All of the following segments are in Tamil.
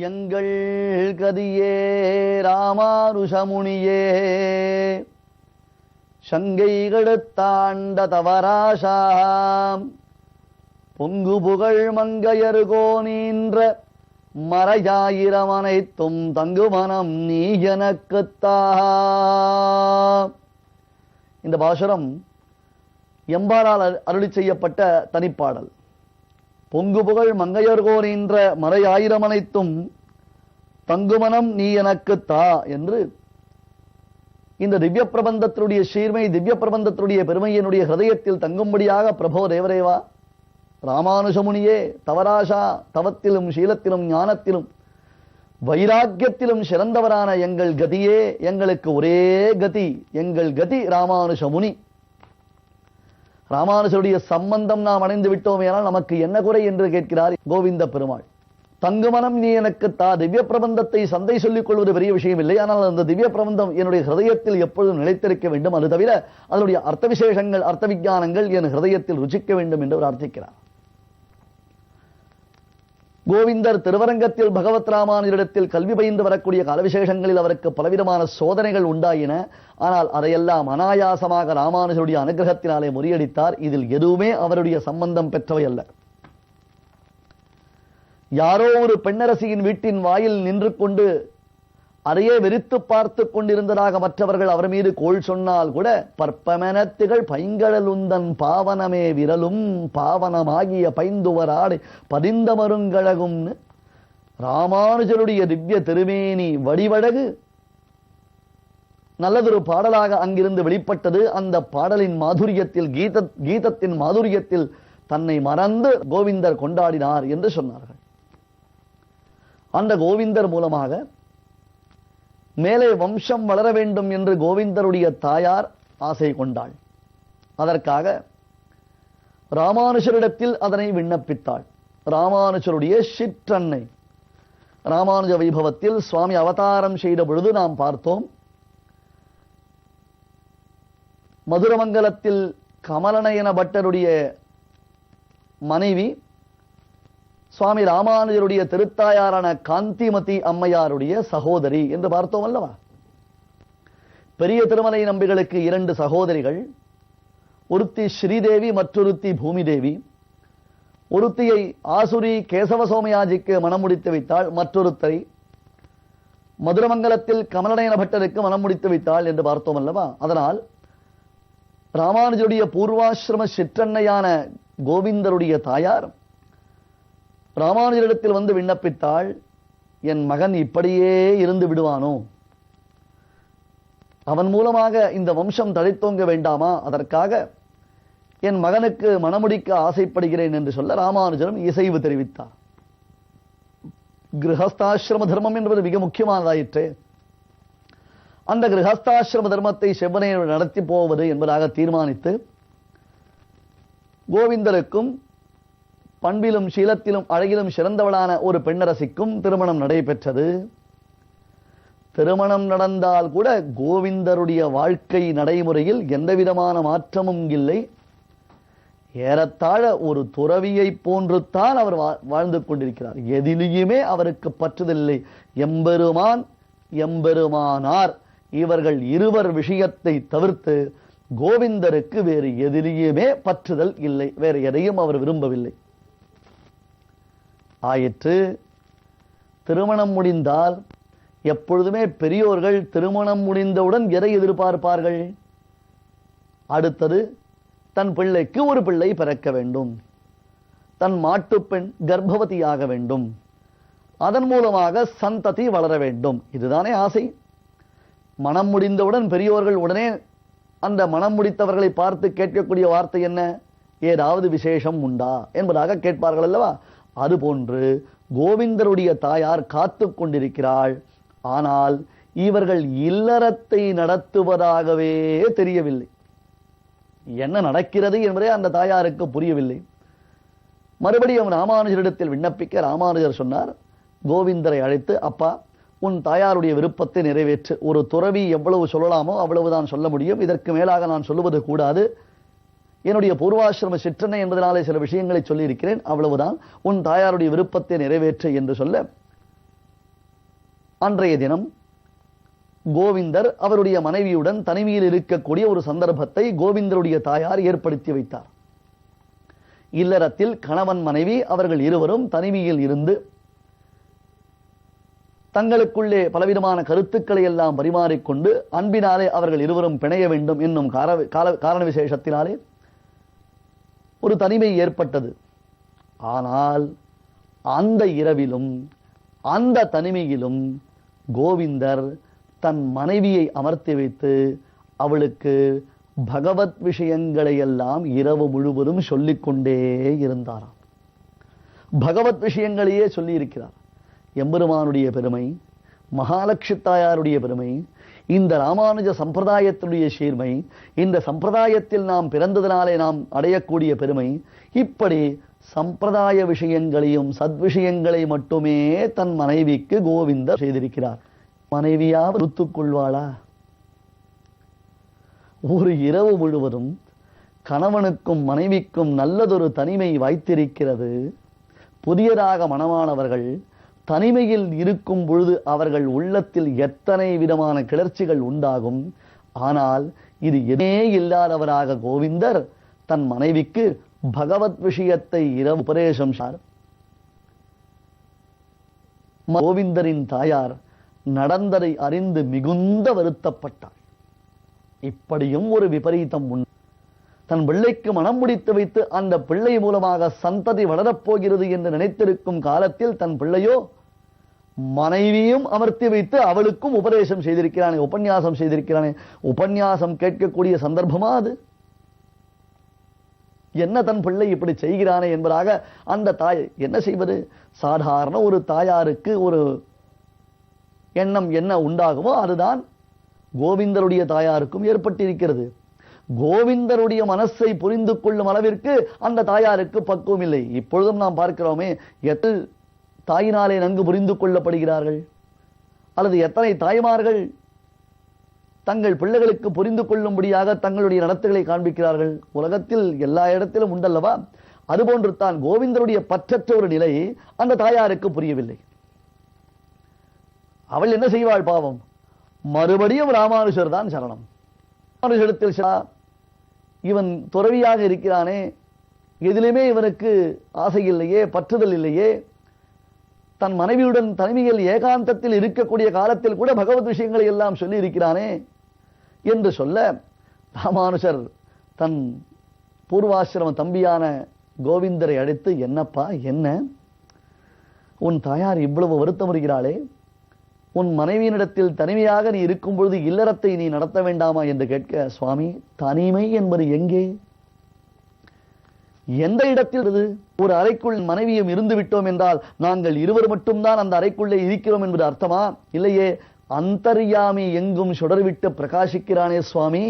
எங்கள் கதியே ராமானுஷமுனியே சங்கைகெடுத்தாண்ட தவராசாம் பொங்கு புகழ் மங்கையர்கோ நீன்ற மறையாயிரமனைத்தும் தங்குமனம் நீ எனக்குத்தா. இந்த பாசுரம் எம்பாரால் அருளி செய்யப்பட்ட தனிப்பாடல். பொங்கு புகழ் மங்கையர்கோ நீன்ற மறையாயிரமனைத்தும் தங்குமனம் நீ எனக்குத்தா என்று இந்த திவ்ய பிரபந்தத்தினுடைய சீர்மை, திவ்ய பிரபந்தத்தினுடைய பெருமையினுடைய ஹிருதயத்தில் தங்கும்படியாக பிரபோ தேவரேவா ராமானுஷமுனியே தவராசா தவத்திலும் சீலத்திலும் ஞானத்திலும் வைராக்கியத்திலும் சிறந்தவரான எங்கள் கதியே, எங்களுக்கு ஒரே கதி, எங்கள் கதி ராமானுஷமுனி. ராமானுஷருடைய சம்பந்தம் நாம் அடைந்து விட்டோம் என்றால் நமக்கு என்ன குறை என்று கேட்கிறார் கோவிந்த பெருமாள். தங்குமனம் நீ எனக்கு தா. திவ்ய பிரபந்தத்தை சந்தை சொல்லிக் கொள்வது பெரிய விஷயம் இல்லை. ஆனால் அந்த திவ்ய பிரபந்தம் என்னுடைய ஹிருதயத்தில் எப்பொழுதும் நிலைத்திருக்க வேண்டும். அது தவிர அதனுடைய அர்த்த விசேஷங்கள், அர்த்த விஞ்ஞானங்கள் என் ஹிருதயத்தில் ருச்சிக்க வேண்டும் என்று பிரார்த்திக்கிறார். கோவிந்தர் திருவரங்கத்தில் பகவத் ராமானுஜரிடத்தில் கல்வி பயின்று வரக்கூடிய காலவிசேஷங்களில் அவருக்கு பலவிதமான சோதனைகள் உண்டாயின. ஆனால் அதையெல்லாம் அனாயாசமாக ராமானுஜருடைய அனுகிரகத்தினாலே முறியடித்தார். இதில் எதுவுமே அவருடைய சம்பந்தம் பெற்றவை அல்ல. யாரோ ஒரு பெண்ணரசியின் வீட்டின் வாயில் நின்று கொண்டு அதையே வெறித்து பார்த்து கொண்டிருந்ததாக மற்றவர்கள் அவர் மீது கோள் சொன்னால் கூட பற்பமெனத்துகள் பைங்கழல் உந்தன் பாவனமே விரலும் பாவனமாகிய பைந்துவராடு பதிந்த மருங்கழகும்னு ராமானுஜருடைய திவ்ய திருமேனி வடிவழகு நல்லதொரு பாடலாக அங்கிருந்து வெளிப்பட்டது. அந்த பாடலின் மாதுரியத்தில், கீதத்தின் மாதுரியத்தில் தன்னை மறந்து கோவிந்தர் கொண்டாடினார் என்று சொன்னார்கள். அந்த கோவிந்தர் மூலமாக மேலே வம்சம் வளர வேண்டும் என்று கோவிந்தருடைய தாயார் ஆசை கொண்டாள். அதற்காக ராமானுஜரிடத்தில் அதனை விண்ணப்பித்தாள். ராமானுஜருடைய சிற்றன்னை ராமானுஜ வைபவத்தில் சுவாமி அவதாரம் செய்த பொழுது நாம் பார்த்தோம். மதுரமங்கலத்தில் கமலநயன பட்டருடைய மனைவி சுவாமி ராமானுஜருடைய திருத்தாயாரான காந்திமதி அம்மையாருடைய சகோதரி என்று பார்த்தோம் அல்லவா. பெரிய திருமலை நம்பிகளுக்கு 2 சகோதரிகள். ஒருத்தி ஸ்ரீதேவி, மற்றொருத்தி பூமிதேவி. ஒருத்தியை ஆசுரி கேசவ சோமயாஜிக்கு மனம் முடித்து வைத்தாள், மற்றொருத்தரை மதுரமங்கலத்தில் கமலநயன பட்டருக்கு மனம் முடித்து வைத்தாள் என்று பார்த்தோம் அல்லவா. அதனால் ராமானுஜருடைய பூர்வாசிரம சிற்றன்னையான கோவிந்தருடைய தாயார் ராமானுஜரிடத்தில் வந்து விண்ணப்பித்தாள். என் மகன் இப்படியே இருந்து விடுவானோ, அவன் மூலமாக இந்த வம்சம் தழைத்தோங்க வேண்டாமா, அதற்காக என் மகனுக்கு மணமுடிக்க ஆசைப்படுகிறேன் என்று சொல்ல ராமானுஜரும் இசைவு தெரிவித்தார். கிரகஸ்தாசிரம தர்மம் என்பது மிக முக்கியமானதாயிற்று. அந்த கிரகஸ்தாசிரம தர்மத்தை செவ்வனே நடத்தி போவது என்பதாக தீர்மானித்து கோவிந்தருக்கும் பண்பிலும் சீலத்திலும் அழகிலும் சிறந்தவளான ஒரு பெண்ணரசிக்கும் திருமணம் நடைபெற்றது. திருமணம் நடந்தால் கூட கோவிந்தருடைய வாழ்க்கை நடைமுறையில் எந்தவிதமான மாற்றமும் இல்லை. ஏறத்தாழ ஒரு துறவியை போன்றுத்தான் அவர் வாழ்ந்து கொண்டிருக்கிறார். எதிலேயுமே அவருக்கு பற்றுதலில்லை. எம்பெருமான் எம்பெருமானார் இவர்கள் இருவர் விஷயத்தை தவிர்த்து கோவிந்தருக்கு வேறு எதிலேயுமே பற்றுதல் இல்லை. வேறு எதையும் அவர் விரும்பவில்லை. ஆயிற்று. திருமணம் முடிந்தால் எப்பொழுதுமே பெரியோர்கள் திருமணம் முடிந்தவுடன் எதை எதிர்பார்ப்பார்கள்? அடுத்தது தன் பிள்ளைக்கு ஒரு பிள்ளை பிறக்க வேண்டும், தன் மாட்டுப்பெண் கர்ப்பவதியாக வேண்டும், அதன் மூலமாக சந்ததி வளர வேண்டும். இதுதானே ஆசை. மனம் முடிந்தவுடன் பெரியோர்கள் உடனே அந்த மனம் முடித்தவர்களை பார்த்து கேட்கக்கூடிய வார்த்தை என்ன? ஏதாவது விசேஷம் உண்டா என்பதாக கேட்பார்கள் அல்லவா. அதுபோன்று கோவிந்தருடைய தாயார் காத்து கொண்டிருக்கிறாள். ஆனால் இவர்கள் இல்லறத்தை நடத்துவதாகவே தெரியவில்லை. என்ன நடக்கிறது என்பதே அந்த தாயாருக்கு புரியவில்லை. மறுபடியும் ராமானுஜரிடத்தில் விண்ணப்பிக்க ராமானுஜர் சொன்னார், கோவிந்தரை அழைத்து, அப்பா, உன் தாயாருடைய விருப்பத்தை நிறைவேற்று. ஒரு துறவி எவ்வளவு சொல்லலாமோ அவ்வளவுதான் சொல்ல முடியும். இதற்கு மேலாக நான் சொல்லுவது கூடாது. என்னுடைய பூர்வாசிரம சிற்றன்னை என்பதனாலே சில விஷயங்களை சொல்லியிருக்கிறேன், அவ்வளவுதான். உன் தாயாருடைய விருப்பத்தை நிறைவேற்று என்று சொல்ல அன்றைய தினம் கோவிந்தர் அவருடைய மனைவியுடன் தனிமையில் இருக்கக்கூடிய ஒரு சந்தர்ப்பத்தை கோவிந்தருடைய தாயார் ஏற்படுத்தி வைத்தார். இல்லறத்தில் கணவன் மனைவி அவர்கள் இருவரும் தனிமையில் இருந்து தங்களுக்குள்ளே பலவிதமான கருத்துக்களை எல்லாம் பரிமாறிக்கொண்டு அன்பினாலே அவர்கள் இருவரும் பிணைய வேண்டும் என்னும் காரண விசேஷத்தினாலே ஒரு தனிமை ஏற்பட்டது. ஆனால் அந்த இரவிலும் அந்த தனிமையிலும் கோவிந்தர் தன் மனைவியை அமர்த்தி வைத்து அவளுக்கு பகவத் விஷயங்களை எல்லாம் இரவு முழுவதும் சொல்லிக்கொண்டே இருந்தாராம். பகவத் விஷயங்களையே சொல்லி இருக்கிறார். எம்பெருமானுடைய பெருமை, மகாலட்சுமி தாயாருடைய பெருமை, இந்த ராமானுஜ சம்பிரதாயத்தினுடைய சீர்மை, இந்த சம்பிரதாயத்தில் நாம் பிறந்ததினாலே நாம் அடையக்கூடிய பெருமை, இப்படி சம்பிரதாய விஷயங்களையும் சத்விஷயங்களை மட்டுமே தன் மனைவிக்கு கோவிந்தர் செய்திருக்கிறார். மனைவியா ஒத்துக்கொள்வாளா? ஒரு இரவு முழுவதும் கணவனுக்கும் மனைவிக்கும் நல்லதொரு தனிமை வாய்த்திருக்கிறது. புதியதாக மணமானவர்கள் தனிமையில் இருக்கும் பொழுது அவர்கள் உள்ளத்தில் எத்தனை விதமான கிளர்ச்சிகள் உண்டாகும். ஆனால் இது எதே இல்லாதவராக கோவிந்தர் தன் மனைவிக்கு பகவத் விஷயத்தை இரவு உபதேசம் செய்தார். கோவிந்தரின் தாயார் நடந்ததை அறிந்து மிகுந்த வருத்தப்பட்டார். இப்படியும் ஒரு விபரீதம் உண்டு. தன் பிள்ளைக்கு மனம் முடித்து வைத்து அந்த பிள்ளை மூலமாக சந்ததி வளரப்போகிறது என்று நினைத்திருக்கும் காலத்தில் தன் பிள்ளையோ மனைவியும் அமர்த்தி வைத்து அவளுக்கும் உபதேசம் செய்திருக்கிறானே, உபன்யாசம் செய்திருக்கிறானே. உபன்யாசம் கேட்கக்கூடிய சந்தர்ப்பமா அது? என்ன தன் பிள்ளை இப்படி செய்கிறானே என்பதாக அந்த தாய் என்ன செய்வது? சாதாரண ஒரு தாயாருக்கு ஒரு எண்ணம் என்ன உண்டாகுமோ அதுதான் கோவிந்தருடைய தாயாருக்கும் ஏற்பட்டிருக்கிறது. கோவிந்தருடைய மனசை புரிந்து கொள்ளும் அளவிற்கு அந்த தாயாருக்கு பக்குவம் இல்லை. இப்பொழுதும் நாம் பார்க்கிறோமே, எத்தனை தாயினாலே நன்கு புரிந்து கொள்ளப்படுகிறார்கள், அல்லது எத்தனை தாய்மார்கள் தங்கள் பிள்ளைகளுக்கு புரிந்து கொள்ளும்படியாக தங்களுடைய நடத்தைகளை காண்பிக்கிறார்கள். உலகத்தில் எல்லா இடத்திலும் உண்டல்லவா? அதுபோன்று தான் கோவிந்தருடைய பற்றற்ற ஒரு நிலை அந்த தாயாருக்கு புரியவில்லை. அவள் என்ன செய்வாள் பாவம்? மறுபடியும் ராமானுஜர் தான் சரணம். ராமானுஜரிடத்தில் இவன் துறவியாக இருக்கிறானே, எதிலுமே இவனுக்கு ஆசை இல்லையே, பற்றுதல் இல்லையே, தன் மனைவியுடன் தனிமையில் ஏகாந்தத்தில் இருக்கக்கூடிய காலத்தில் கூட பகவத் விஷயங்களை எல்லாம் சொல்லி இருக்கிறானே என்று சொல்ல, ராமானுஜர் தன் பூர்வாசிரம தம்பியான கோவிந்தரை அழைத்து, என்னப்பா என்ன, உன் தாயார் இவ்வளவு வருத்தம் வருகிறாளே, உன் மனைவியினிடத்தில் தனிமையாக நீ இருக்கும் பொழுது இல்லறத்தை நீ நடத்த வேண்டாமா என்று கேட்க, சுவாமி, தனிமை என்பது எங்கே, எந்த இடத்தில்? ஒரு அறைக்குள் மனைவியும் இருந்து விட்டோம் என்றால் நாங்கள் இருவர் மட்டும்தான் அந்த அறைக்குள்ளே இருக்கிறோம் என்பது அர்த்தமா? இல்லையே, அந்தர்யாமி எங்கும் சுடர்விட்டு பிரகாசிக்கிறானே சுவாமி.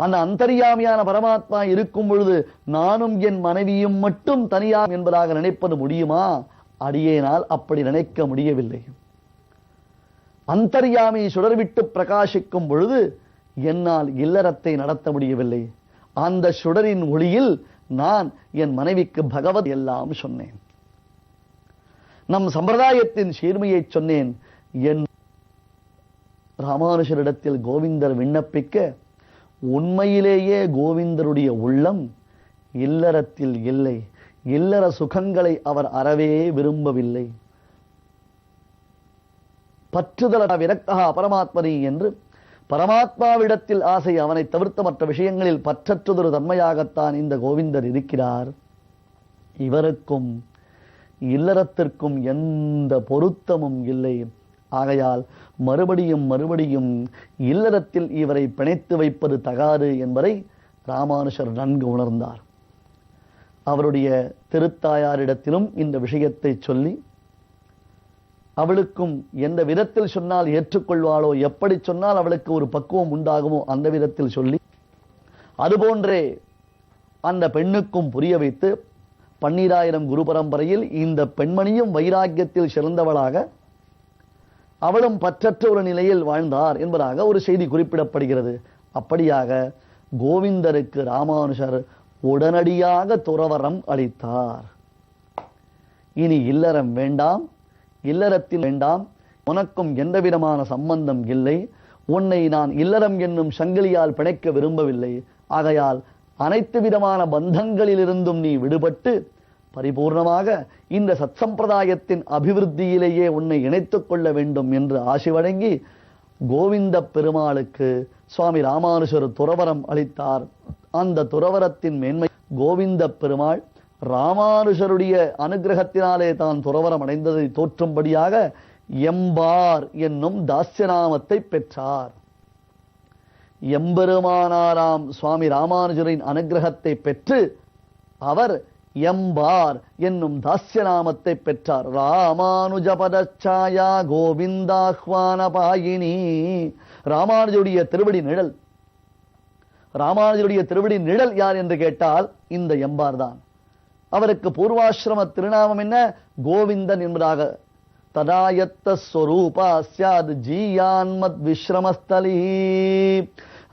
அந்த அந்தர்யாமியான பரமாத்மா இருக்கும் பொழுது நானும் என் மனைவியும் மட்டும் தனியா என்பதாக நினைப்பது முடியுமா? அடியேனால் அப்படி நினைக்க முடியவில்லை. அந்தர்யாமி சுடர்விட்டு பிரகாசிக்கும் பொழுது என்னால் இல்லறத்தை நடத்த முடியவில்லை. அந்த சுடரின் ஒளியில் நான் என் மனைவிக்கு பகவத் எல்லாம் சொன்னேன், நம் சம்பிரதாயத்தின் சீர்மையை சொன்னேன். என் ராமானுஜரிடத்தில் கோவிந்தர் விண்ணப்பிக்க, உண்மையிலேயே கோவிந்தருடைய உள்ளம் இல்லறத்தில் இல்லை. இல்லற சுகங்களை அவர் அறவே விரும்பவில்லை. பற்றுதல விரக்தா பரமாத்மனி என்று பரமாத்மாவிடத்தில் ஆசை, அவனை தவிர்த்த மற்ற விஷயங்களில் பற்றற்றதொரு தன்மையாகத்தான் இந்த கோவிந்தர் இருக்கிறார். இவருக்கும் இல்லறத்திற்கும் எந்த பொருத்தமும் இல்லை. ஆகையால் மறுபடியும் இல்லறத்தில் இவரை பிணைத்து வைப்பது தகாது என்பதை ராமானுஜர் நன்கு உணர்ந்தார். அவருடைய திருத்தாயாரிடத்திலும் இந்த விஷயத்தை சொல்லி, அவளுக்கும் எந்த விதத்தில் சொன்னால் ஏற்றுக்கொள்வாளோ, எப்படி சொன்னால் அவளுக்கு ஒரு பக்குவம் உண்டாகுமோ அந்த விதத்தில் சொல்லி, அதுபோன்றே அந்த பெண்ணுக்கும் புரிய வைத்து, 12,000 குரு பரம்பரையில் இந்த பெண்மணியும் வைராக்கியத்தில் சிறந்தவளாக, அவளும் பற்றற்ற ஒரு நிலையில் வாழ்ந்தார் என்பதாக ஒரு செய்தி குறிப்பிடப்படுகிறது. அப்படியாக கோவிந்தருக்கு ராமானுஜர் உடனடியாக துறவரம் அளித்தார். இனி இல்லறம் வேண்டாம், இல்லறத்தில் வேண்டாம், உனக்கும் எந்தவிதமான சம்பந்தம் இல்லை, உன்னை நான் இல்லறம் என்னும் சங்கிலியால் பிணைக்க விரும்பவில்லை, ஆகையால் அனைத்து விதமான பந்தங்களிலிருந்தும் நீ விடுபட்டு பரிபூர்ணமாக இந்த சத்சம்பிரதாயத்தின் அபிவிருத்தியிலேயே உன்னை இணைத்துக் கொள்ள வேண்டும் என்று ஆசி வழங்கி கோவிந்த பெருமாளுக்கு சுவாமி ராமானுஜர் துறவரம் அளித்தார். அந்த துறவரத்தின் மேன்மை கோவிந்த பெருமாள் ராமானுஜருடைய அனுகிரகத்தினாலே தான் துறவரம் அடைந்ததை தோற்றும்படியாக எம்பார் என்னும் தாஸ்யநாமத்தை பெற்றார். எம்பெருமானாராம் சுவாமி ராமானுஜரின் அனுகிரகத்தை பெற்று அவர் எம்பார் என்னும் தாஸ்யநாமத்தை பெற்றார். ராமானுஜ பதச்சாயா கோவிந்தாஹ்வான பாயினி. ராமானுஜருடைய திருவடி நிழல், ராமானுஜருடைய திருவடி நிழல் யார் என்று கேட்டால் இந்த எம்பார் தான். அவருக்கு பூர்வாசிரம திருநாமம் என்ன? கோவிந்தன் என்பதாக. ததாயத்த ஸ்வரூபா ஸ்யாத் ஜீயான்மத் விஸ்ரமஸ்தலி.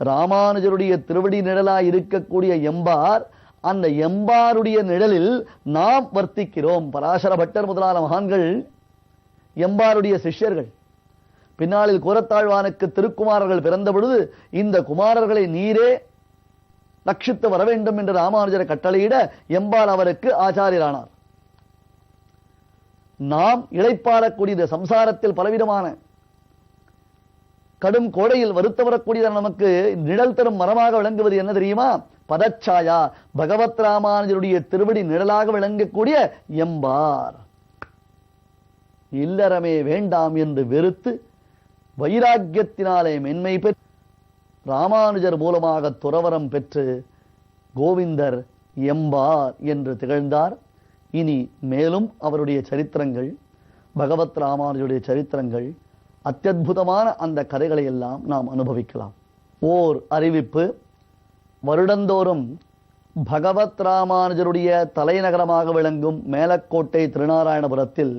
ராமானுஜருடைய திருவடி நிழலாய் இருக்கக்கூடிய எம்பார், அந்த எம்பாருடைய நிழலில் நாம் வர்த்திக்கிறோம். பராசர பட்டர் முதலான மகான்கள் எம்பாருடைய சிஷ்யர்கள். பின்னாளில் கூரத்தாழ்வானுக்கு திருக்குமாரர்கள் பிறந்த பொழுது இந்த குமாரர்களை நீரே ரட்சித்து வர வேண்டும் என்று ராமானுஜரை கட்டளையிட எம்பார் அவருக்கு ஆச்சாரியரானார். நாம் இளைப்பாறக்கூடிய சம்சாரத்தில் பலவிதமான கடும் கோடையில் வருத்த வரக்கூடிய நமக்கு நிழல் தரும் மரமாக விளங்குவது என்ன தெரியுமா? பதச்சாயா, பகவத் ராமானுஜருடைய திருவடி நிழலாக விளங்கக்கூடிய எம்பார். இல்லறமே வேண்டாம் என்று வெறுத்து வைராக்கியத்தினாலே மென்மை பெற்று ராமானுஜர் மூலமாக துறவரம் பெற்று கோவிந்தர் எம்பார் என்று திகழ்ந்தார். இனி மேலும் அவருடைய சரித்திரங்கள், பகவத் ராமானுஜருடைய சரித்திரங்கள், அத்தியுதமான அந்த கதைகளை எல்லாம் நாம் அனுபவிக்கலாம். ஓர் அறிவிப்பு: வருடந்தோறும் பகவத் ராமானுஜருடைய தலைநகரமாக விளங்கும் மேலக்கோட்டை திருநாராயணபுரத்தில்